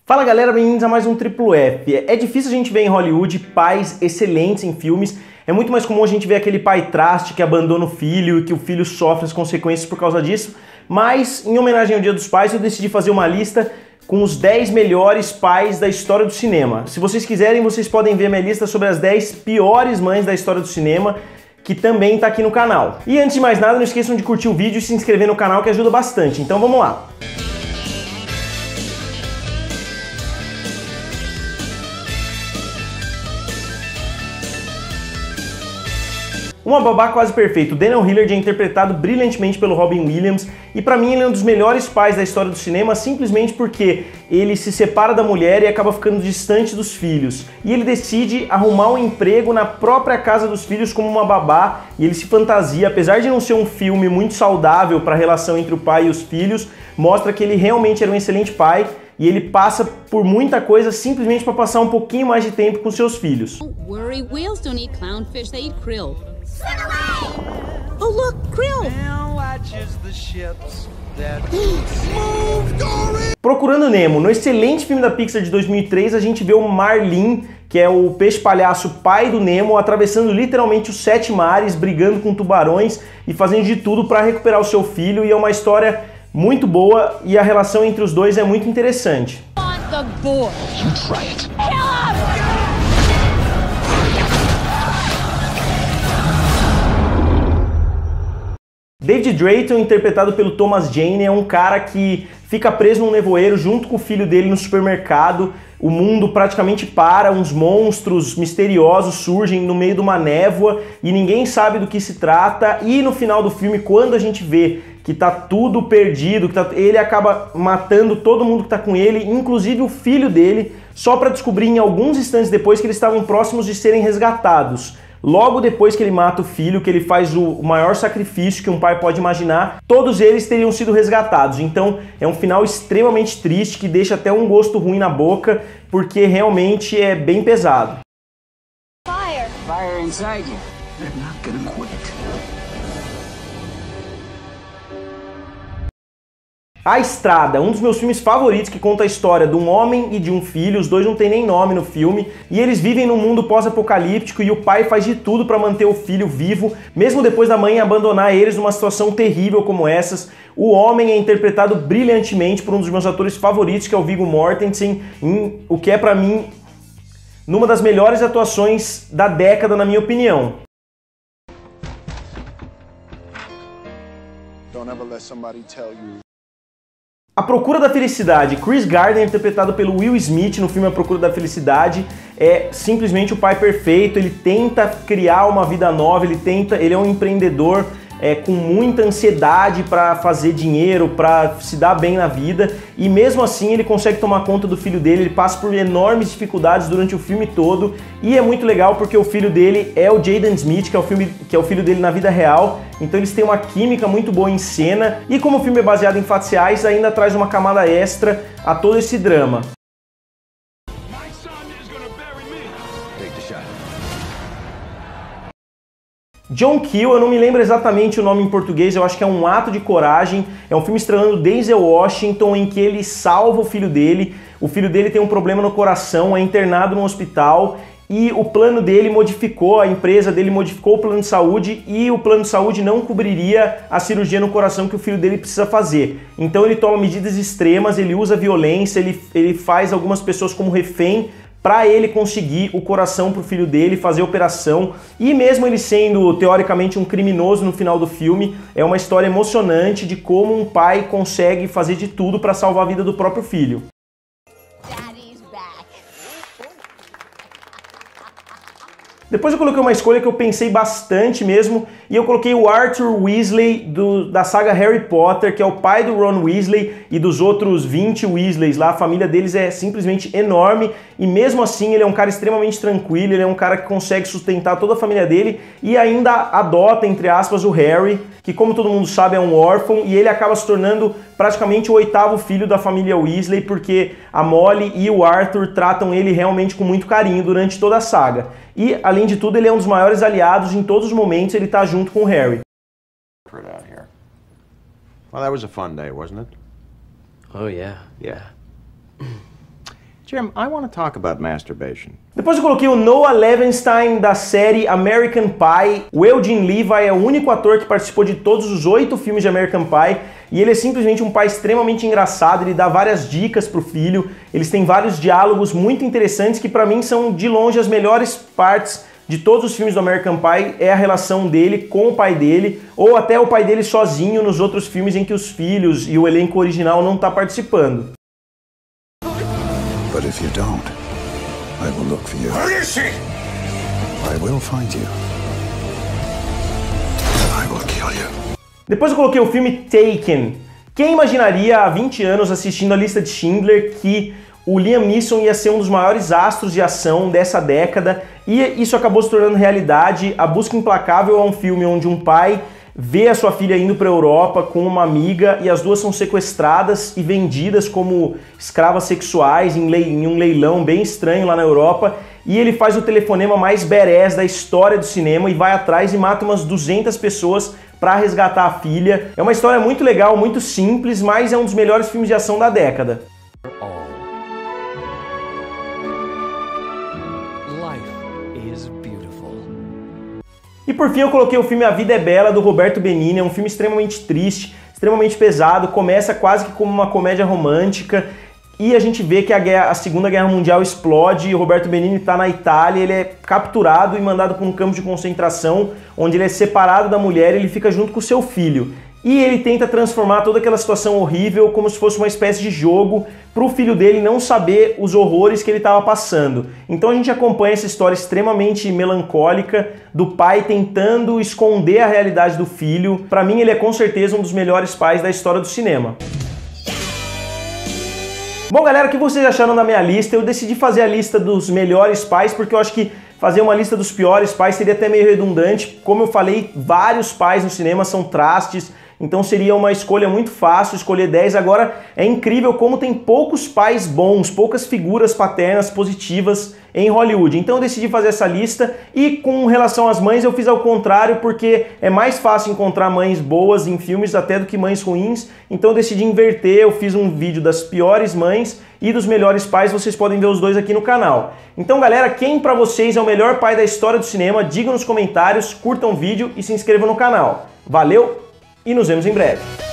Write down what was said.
Fala galera, bem-vindos a mais um Triplo F. É difícil a gente ver em Hollywood pais excelentes em filmes. É muito mais comum a gente ver aquele pai traste que abandona o filho e que o filho sofre as consequências por causa disso. Mas, em homenagem ao Dia dos Pais, eu decidi fazer uma lista com os 10 melhores pais da história do cinema. Se vocês quiserem, vocês podem ver minha lista sobre as 10 piores mães da história do cinema, que também está aqui no canal. E antes de mais nada, não esqueçam de curtir o vídeo e se inscrever no canal, que ajuda bastante. Então vamos lá! Uma babá quase perfeita. O Daniel Hillard é interpretado brilhantemente pelo Robin Williams e pra mim ele é um dos melhores pais da história do cinema simplesmente porque ele se separa da mulher e acaba ficando distante dos filhos. E ele decide arrumar um emprego na própria casa dos filhos como uma babá e ele se fantasia, apesar de não ser um filme muito saudável para a relação entre o pai e os filhos, mostra que ele realmente era um excelente pai e ele passa por muita coisa simplesmente para passar um pouquinho mais de tempo com seus filhos. Don't worry, whales don't eat clownfish, they eat krill. Swim away! Oh look, krill! Procurando Nemo, no excelente filme da Pixar de 2003, a gente vê o Marlin, que é o peixe palhaço pai do Nemo, atravessando literalmente os 7 mares, brigando com tubarões e fazendo de tudo para recuperar o seu filho, e é uma história muito boa e a relação entre os dois é muito interessante. Want the boy. You try it. Kill him! David Drayton, interpretado pelo Thomas Jane, é um cara que fica preso num nevoeiro junto com o filho dele no supermercado. O mundo praticamente para, uns monstros misteriosos surgem no meio de uma névoa e ninguém sabe do que se trata. E no final do filme, quando a gente vê que tá tudo perdido, ele acaba matando todo mundo que tá com ele, inclusive o filho dele, só para descobrir em alguns instantes depois que eles estavam próximos de serem resgatados. Logo depois que ele mata o filho, que ele faz o maior sacrifício que um pai pode imaginar, todos eles teriam sido resgatados. Então é um final extremamente triste, que deixa até um gosto ruim na boca, porque realmente é bem pesado. Fire! Fire inside you. They're not gonna quit. A Estrada, um dos meus filmes favoritos, que conta a história de um homem e de um filho. Os dois não tem nem nome no filme e eles vivem num mundo pós-apocalíptico e o pai faz de tudo para manter o filho vivo, mesmo depois da mãe abandonar eles numa situação terrível como essas. O homem é interpretado brilhantemente por um dos meus atores favoritos, que é o Viggo Mortensen, o que é para mim numa das melhores atuações da década, na minha opinião. Don't ever let somebody tell you. A Procura da Felicidade, Chris Gardner, interpretado pelo Will Smith no filme A Procura da Felicidade, é simplesmente o pai perfeito. Ele tenta criar uma vida nova, ele é um empreendedor com muita ansiedade para fazer dinheiro, para se dar bem na vida, e mesmo assim ele consegue tomar conta do filho dele. Ele passa por enormes dificuldades durante o filme todo, e é muito legal porque o filho dele é o Jaden Smith, que é o filho dele na vida real, então eles têm uma química muito boa em cena, e como o filme é baseado em fatos reais, ainda traz uma camada extra a todo esse drama. John Kill, eu não me lembro exatamente o nome em português, eu acho que é Um Ato de Coragem. É um filme estrelando Denzel Washington, em que ele salva o filho dele. O filho dele tem um problema no coração, é internado no hospital e o plano dele modificou, a empresa dele modificou o plano de saúde e o plano de saúde não cobriria a cirurgia no coração que o filho dele precisa fazer. Então ele toma medidas extremas, ele usa violência, ele faz algumas pessoas como refém para ele conseguir o coração para o filho dele, fazer a operação. E mesmo ele sendo teoricamente um criminoso no final do filme, é uma história emocionante de como um pai consegue fazer de tudo para salvar a vida do próprio filho. Depois eu coloquei uma escolha que eu pensei bastante mesmo, e eu coloquei o Arthur Weasley da saga Harry Potter, que é o pai do Ron Weasley e dos outros 20 Weasleys lá. A família deles é simplesmente enorme, e mesmo assim ele é um cara extremamente tranquilo, ele é um cara que consegue sustentar toda a família dele e ainda adota, entre aspas, o Harry, que como todo mundo sabe é um órfão, e ele acaba se tornando praticamente o 8º filho da família Weasley, porque a Molly e o Arthur tratam ele realmente com muito carinho durante toda a saga. E, além de tudo, ele é um dos maiores aliados em todos os momentos, ele tá junto com o Harry. Well, that was a fun day, wasn't it? Oh, yeah. Jim, I want to talk about masturbation. Depois eu coloquei o Noah Levenstein da série American Pie. O Eugene Levy é o único ator que participou de todos os 8 filmes de American Pie e ele é simplesmente um pai extremamente engraçado, ele dá várias dicas pro filho, eles têm vários diálogos muito interessantes que pra mim são de longe as melhores partes de todos os filmes do American Pie, é a relação dele com o pai dele, ou até o pai dele sozinho nos outros filmes em que os filhos e o elenco original não tá participando. But if you don't, I will look for you. Where is she? I will find you. I will kill you. Depois eu coloquei o filme Taken. Quem imaginaria há 20 anos assistindo a lista de Schindler que o Liam Neeson ia ser um dos maiores astros de ação dessa década e isso acabou se tornando realidade. A Busca Implacável é um filme onde um pai vê a sua filha indo para a Europa com uma amiga e as duas são sequestradas e vendidas como escravas sexuais em um leilão bem estranho lá na Europa e ele faz o telefonema mais badass da história do cinema e vai atrás e mata umas 200 pessoas para resgatar a filha. É uma história muito legal, muito simples, mas é um dos melhores filmes de ação da década. E por fim eu coloquei o filme A Vida é Bela, do Roberto Benigni. É um filme extremamente triste, extremamente pesado, começa quase que como uma comédia romântica e a gente vê que a Segunda Guerra Mundial explode e o Roberto Benigni está na Itália, ele é capturado e mandado para um campo de concentração onde ele é separado da mulher e ele fica junto com o seu filho. E ele tenta transformar toda aquela situação horrível como se fosse uma espécie de jogo para o filho dele não saber os horrores que ele estava passando. Então a gente acompanha essa história extremamente melancólica do pai tentando esconder a realidade do filho. Para mim ele é com certeza um dos melhores pais da história do cinema. Bom galera, o que vocês acharam da minha lista? Eu decidi fazer a lista dos melhores pais porque eu acho que fazer uma lista dos piores pais seria até meio redundante. Como eu falei, vários pais no cinema são trastes, então seria uma escolha muito fácil escolher 10. Agora é incrível como tem poucos pais bons, poucas figuras paternas positivas em Hollywood. Então eu decidi fazer essa lista e com relação às mães eu fiz ao contrário porque é mais fácil encontrar mães boas em filmes até do que mães ruins. Então eu decidi inverter, eu fiz um vídeo das piores mães e dos melhores pais, vocês podem ver os dois aqui no canal. Então galera, quem pra vocês é o melhor pai da história do cinema? Digam nos comentários, curtam o vídeo e se inscrevam no canal. Valeu! E nos vemos em breve.